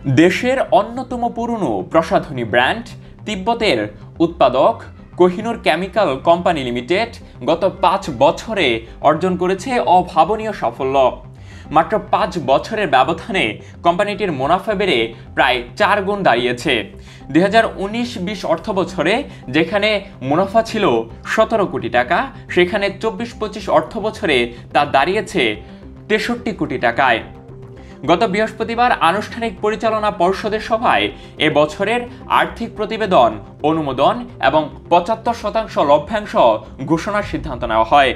দেশের অন্যতম পুরনো প্রসাধনী ব্র্যান্ড তিব্বতের উৎপাদক কোহিনুর কেমিক্যাল কোম্পানি লিমিটেড গত ৫ বছরে অর্জন করেছে অভাবনীয় সাফল্য। মাত্র ৫ বছরের ব্যবধানে কোম্পানিটির মুনাফা বেড়ে প্রায় ৪ গুণ দাঁড়িয়েছে। ২০১৯-২০ অর্থবছরে যেখানে মুনাফা ছিল ১৭ কোটি টাকা, সেখানে ২৪-২৫ অর্থবছরে তা দাঁড়িয়েছে ৬৩ কোটি টাকায়। গত বৃহস্পতিবার আনুষ্ঠানিক পরিচালনা পর্ষদের সভায় এ বছরের আর্থিক প্রতিবেদন অনুমোদন এবং ৭৫% লভ্যাংশ ঘোষণার সিদ্ধান্ত নেওয়া হয়।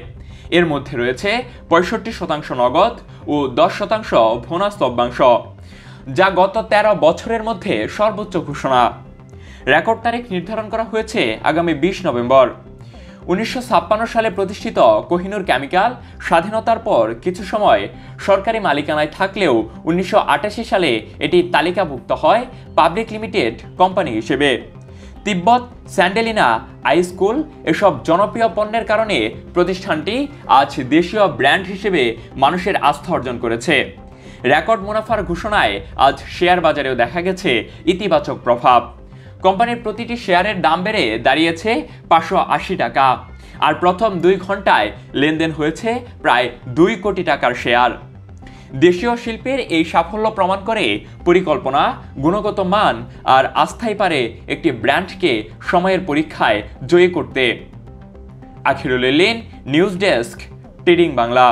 এর মধ্যে রয়েছে ৬৫% নগদ ও ১০% বোনাস লভ্যাংশ, যা গত ১৩ বছরের মধ্যে সর্বোচ্চ ঘোষণা। রেকর্ড তারিখ নির্ধারণ করা হয়েছে আগামী ২০ নভেম্বর। ১৯৫৬ সালে প্রতিষ্ঠিত কোহিনুর কেমিক্যাল স্বাধীনতার পর কিছু সময় সরকারি মালিকানায় থাকলেও ১৯৮৮ সালে এটি তালিকাভুক্ত হয় পাবলিক লিমিটেড কোম্পানি হিসেবে। তিব্বত, স্যান্ডেলিনা, আইস্কুল এসব জনপ্রিয় পণ্যের কারণে প্রতিষ্ঠানটি আজ দেশীয় ব্র্যান্ড হিসেবে মানুষের আস্থা অর্জন করেছে। রেকর্ড মুনাফার ঘোষণায় আজ শেয়ার বাজারেও দেখা গেছে ইতিবাচক প্রভাব। কোম্পানির প্রতিটি শেয়ারের দাম বেড়ে দাঁড়িয়েছে ৫৮০ টাকা, আর প্রথম ২ ঘন্টায় লেনদেন হয়েছে প্রায় ২ কোটি টাকার শেয়ার। দেশীয় শিল্পের এই সাফল্য প্রমাণ করে পরিকল্পনা, গুণগত মান আর আস্থাই পারে একটি ব্র্যান্ডকে সময়ের পরীক্ষায় জয়ী করতে। Akhirul এলিন, news desk, trading Bangla.